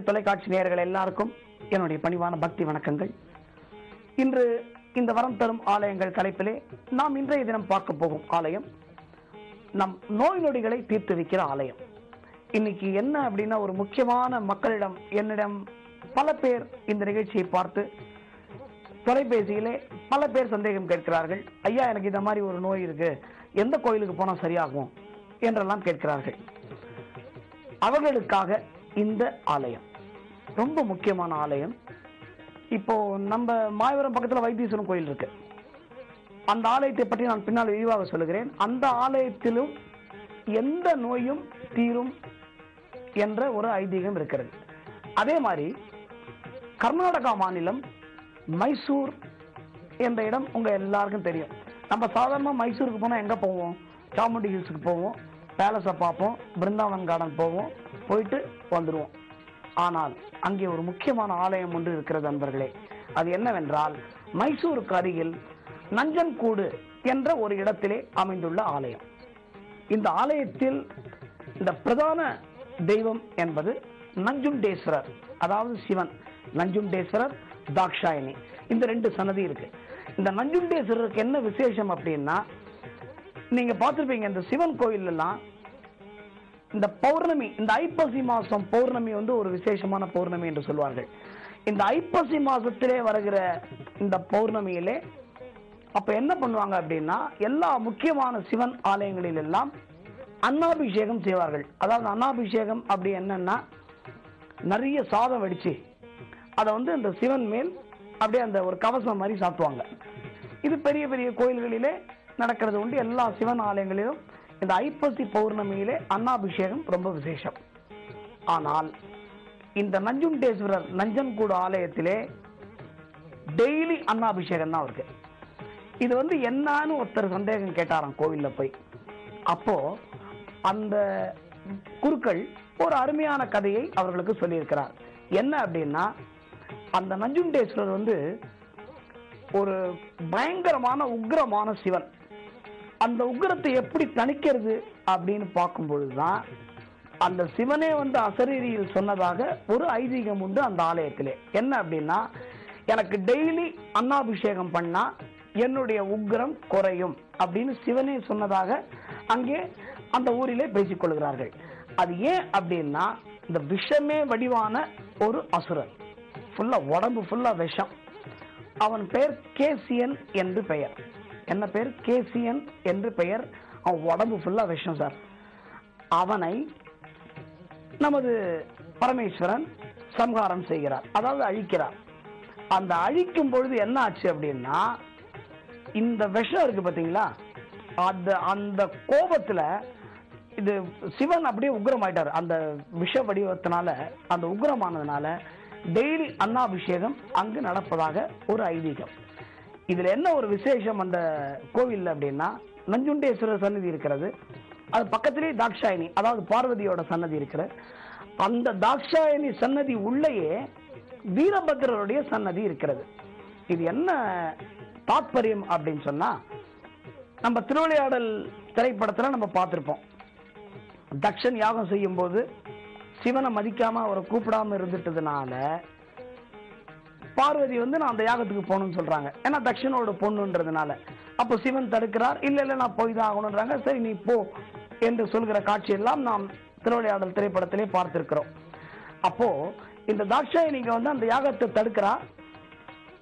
தொலைக்காட்சி நேயர்கள் எல்லாருக்கும் என்னுடைய பணிவான பக்தி வணக்கங்கள். இன்று இந்த வரம் தரும் ஆலயங்கள் தலைப்பிலே நாம் இன்றைய தினம் பார்க்க போகும் ஆலயம் நம் நோய் நொடிகளை தீர்த்து வைக்கிற ஆலயம். இன்னைக்கு என்ன அப்படின்னா, ஒரு முக்கியமான மக்களிடம் என்னிடம் பல பேர் இந்த நிகழ்ச்சியை பார்த்து தொலைபேசியிலே பல பேர் சந்தேகம் கேட்கிறார்கள். ஐயா, எனக்கு இந்த மாதிரி ஒரு நோய் இருக்கு, எந்த கோயிலுக்கு போனா சரியாகும் என்றெல்லாம் கேட்கிறார்கள். அவர்களுக்காக இந்த ஆலயம் ரொம்ப முக்கியமான ஆலயம். இப்போ நம்ம மாயவரம் பக்கத்துல வைத்தீஸ்வரன் கோயில் இருக்கு. அந்த ஆலயத்தை பற்றி நான் பின்னால் விரிவாக சொல்லுகிறேன். அந்த ஆலயத்திலும் எந்த நோயும் தீரும் என்ற ஒரு ஐதீகம் இருக்கிறது. அதே மாதிரி கர்நாடகா மாநிலம் மைசூர் என்ற இடம் உங்க எல்லாருக்கும் தெரியும். நம்ம சாதாரணமா மைசூருக்கு போனா எங்க போவோம்? சாமுண்டி ஹில்ஸுக்கு போவோம், பேலஸை பார்ப்போம், பிருந்தாவன் கார்டன் போவோம், போயிட்டு வந்துடுவோம். ஆனால் அங்கே ஒரு முக்கியமான ஆலயம் ஒன்று இருக்கிறது நண்பர்களே. அது என்னவென்றால், மைசூருக்கு அருகில் நஞ்சன்கூடு என்ற ஒரு இடத்திலே அமைந்துள்ள ஆலயம். இந்த ஆலயத்தில் இந்த பிரதான தெய்வம் என்பது நஞ்சுண்டேஸ்வரர், அதாவது சிவன். நஞ்சுண்டேஸ்வரர், தாக்ஷாயணி, இந்த ரெண்டு சன்னதி இருக்கு. இந்த நஞ்சுண்டேஸ்வரருக்கு என்ன விசேஷம் அப்படின்னா, நீங்க பார்த்திருப்பீங்க இந்த சிவன் கோயில் எல்லாம் இந்த பௌர்ணமி, இந்த ஐப்பசி மாசம் பௌர்ணமி வந்து ஒரு விசேஷமான பௌர்ணமி என்று சொல்வார்கள். இந்த ஐப்பசி மாசத்திலே வருகிற இந்த பௌர்ணமியிலே அப்ப என்ன பண்ணுவாங்க அப்படின்னா, எல்லா முக்கியமான சிவன் ஆலயங்களில் எல்லாம் அன்னாபிஷேகம் செய்வார்கள். அதாவது அன்னாபிஷேகம் அப்படி என்னன்னா, நிறைய சாதம் வடிச்சு அதை வந்து அந்த சிவன் மேல் அப்படியே அந்த ஒரு கவசம் மாதிரி சாத்துவாங்க. இது பெரிய பெரிய கோயில்களிலே நடக்கிறது உண்டு. எல்லா சிவன் ஆலயங்களிலும் இந்த ஐப்பசி பௌர்ணமியிலே அன்னாபிஷேகம் ரொம்ப விசேஷம். ஆனால் இந்த நஞ்சுண்டேஸ்வரர் நஞ்சன்கூடு ஆலயத்திலே டெய்லி அன்னாபிஷேகம் தான் இருக்கு. இது வந்து என்னன்னு ஒருத்தர் சந்தேகம் கேட்டாராம் கோவில்ல போய். அப்போ அந்த குருக்கள் ஒரு அருமையான கதையை அவர்களுக்கு சொல்லியிருக்கிறார். என்ன அப்படின்னா, அந்த நஞ்சுண்டேஸ்வரர் வந்து ஒரு பயங்கரமான உக்ரமான சிவன். அந்த உக்ரத்தை எப்படி தணிக்கிறது அப்படின்னு பார்க்கும் பொழுதுதான் அந்த சிவனே வந்து அசரீரியில் சொன்னதாக ஒரு ஐதீகம் உண்டு அந்த ஆலயத்திலே. என்ன அப்படின்னா, எனக்கு டெய்லி அன்னாபிஷேகம் பண்ணா என்னுடைய உக்ரம் குறையும் அப்படின்னு சிவனே சொன்னதாக அங்கே அந்த ஊரிலே பேசிக் கொள்கிறார்கள். அது ஏன் அப்படின்னா, இந்த விஷமே வடிவான ஒரு அசுரன், ஃபுல்லா உடம்பு ஃபுல்லா விஷம். அவன் பெயர் கேசியன் என்று பெயர். என்ன பெயர்? கேசியன் என்று பெயர். அவன் உடம்பு ஃபுல்லா விஷம் சார். அவனை நமது பரமேஸ்வரன் சம்ஹாரம் செய்கிறார், அதாவது அழிக்கிறார். அந்த அழிக்கும் பொழுது என்ன ஆச்சு அப்படின்னா, இந்த விஷம் இருக்கு பாத்தீங்களா, அந்த கோபத்துல இது சிவன் அப்படியே உக்ரமாயிட்டார். அந்த விஷ வடிவத்தினால, அந்த உக்ரமானதுனால டெய்லி அன்னாபிஷேகம் அங்கு நடப்பதாக ஒரு ஐதீகம். இதுல என்ன ஒரு விசேஷம் அந்த கோவில் அப்படின்னா, நஞ்சுண்டேஸ்வரர் சன்னதி இருக்கிறது, அது பக்கத்திலே தாக்ஷாயணி, அதாவது பார்வதியோட சன்னதி இருக்கிறது. அந்த தாக்ஷாயணி சன்னதி உள்ளேயே வீரபத்ரருடைய சன்னதி இருக்கிறது. இது என்ன தாத்பரியம் அப்படின்னு சொன்னா, நம்ம திருவிளையாடல் திரைப்படத்துல நம்ம பார்த்திருப்போம். தக்ஷன் யாகம் செய்யும் போது சிவனை மதிக்காம அவரை கூப்பிடாம இருந்துட்டதுனால பார்வதி வந்து நான் அந்த யாகத்துக்கு போகணும்னு சொல்றாங்க. ஏன்னா தக்ஷனோட பொண்ணுன்றதுனால. அப்போ சிவன் தடுக்கிறார். இல்ல நான் போய் தான் ஆகணும்ன்றாங்க. சரி நீ போ என்று சொல்கிற காட்சியெல்லாம் நாம் திருவிளையாடல் திரைப்படத்திலே பார்த்திருக்கிறோம். அப்போ இந்த தாக்ஷாயணிக்கு வந்து அந்த யாகத்தை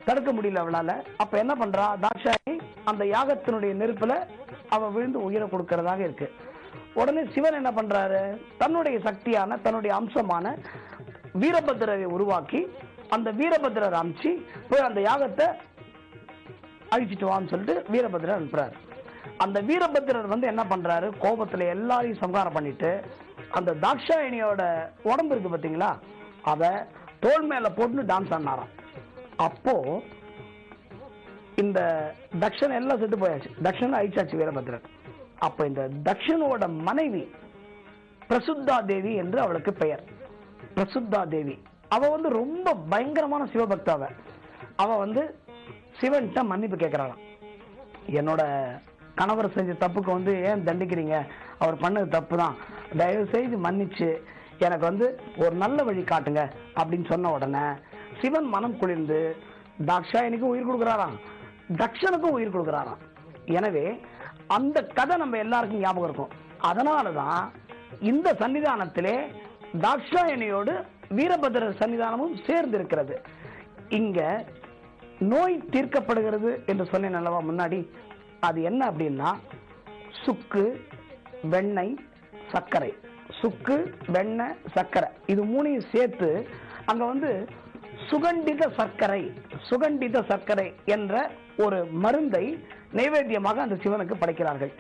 தடுக்க முடியல அவளால. அப்ப என்ன பண்றா தாக்ஷாயணி, அந்த யாகத்தினுடைய நெருப்புல அவ விழுந்து உயிரை கொடுக்கறதாக இருக்கு. உடனே சிவன் என்ன பண்றாரு, தன்னுடைய சக்தியான தன்னுடைய அம்சமான வீரபத்ரரை உருவாக்கி அந்த வீரபத்ரர் அமிச்சு போய் அந்த யாகத்தை அழிச்சிட்டு வான்னு சொல்லிட்டு வீரபத்ரர் அனுப்புறாரு. அந்த வீரபத்ரர் வந்து என்ன பண்றாரு, கோபத்துல எல்லாரையும் சம்ஹாரம் பண்ணிட்டு அந்த தாக்ஷாயணியோட உடம்பு இருக்கு பாத்தீங்களா, அத தோல் மேல போட்டு டான்ஸ் ஆனாராம். அப்போ இந்த தக்ஷன் எல்லாம் செத்து போயாச்சு, தக்ஷன் அழிச்சாச்சு வீரபத்ரர். அப்ப இந்த தக்ஷனோட மனைவி பிரசுத்தா தேவி என்று அவளுக்கு பெயர். பிரசுத்தா தேவி அவ வந்து ரொம்ப பயங்கரமான சிவபக்தாவ. அவ வந்து சிவன்கிட்ட மன்னிப்பு கேட்கிறாளாம். என்னோட கணவர் செஞ்ச தப்புக்கு வந்து ஏன் தண்டிக்கிறீங்க, அவர் பண்ணது தப்பு தான், தயவு செய்து மன்னிச்சு எனக்கு ஒரு நல்ல வழி காட்டுங்க அப்படின்னு சொன்ன உடனே சிவன் மனம் குளிர்ந்து தாக்ஷாயணிக்கும் உயிர் கொடுக்கிறாராம், தக்ஷனுக்கும் உயிர் கொடுக்கிறாராம். எனவே அந்த கதை நம்ம எல்லாருக்கும் ஞாபகம் இருக்கும். அதனாலதான் இந்த சன்னிதானத்திலே தாக்ஷாயணியோடு வீரபத்ரர் சன்னிதானமும் சேர்ந்து இருக்கிறது. இங்க நோய் தீர்க்கப்படுகிறது என்று சொன்னேன் அல்லவா முன்னாடி. அது என்ன அப்படின்னா சுக்கு, வெண்ணெய், சர்க்கரை. சுக்கு, வெண்ணெய், சர்க்கரை இது மூணையும் சேர்த்து அங்க சுகண்டித சர்க்கரை, சுகண்டித சர்க்கரை என்ற ஒரு மருந்தை நைவேத்தியமாக அந்த சிவனுக்கு படைக்கிறார்கள்.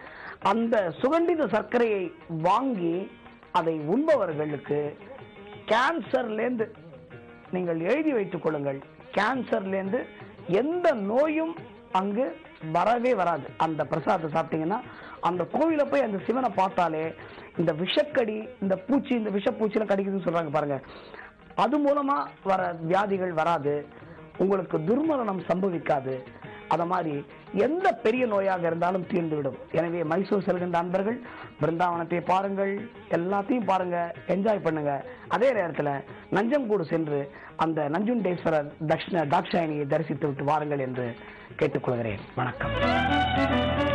அந்த சுகண்டித சர்க்கரையை வாங்கி அதை உண்பவர்களுக்கு கேன்சர்லேருந்து, நீங்கள் எழுதி வைத்துக் கொள்ளுங்கள், கேன்சர்லேருந்து எந்த நோயும் அங்கு வரவே வராது. அந்த பிரசாதத்தை சாப்பிட்டீங்கன்னா அந்த கோவில போய் அந்த சிவனை பார்த்தாலே இந்த விஷக்கடி, இந்த பூச்சி, இந்த விஷப்பூச்சில கடிக்குதுன்னு சொல்றாங்க பாருங்க, அது மூலமா வர வியாதிகள் வராது, உங்களுக்கு துர்மரணம் சம்பவிக்காது. அத மாதிரி எந்த பெரிய நோயாக இருந்தாலும் தீர்ந்துவிடும். எனவே மைசூர் செல்கின்ற அன்பர்கள் பிருந்தாவனத்தை பாருங்கள், எல்லாத்தையும் பாருங்க, என்ஜாய் பண்ணுங்க. அதே நேரத்தில் நஞ்சங்கூடு சென்று அந்த நஞ்சுண்டேஸ்வரர் தாக்ஷாயணியை தரிசித்து விட்டு வாருங்கள் என்று கேட்டுக்கொள்கிறேன். வணக்கம்.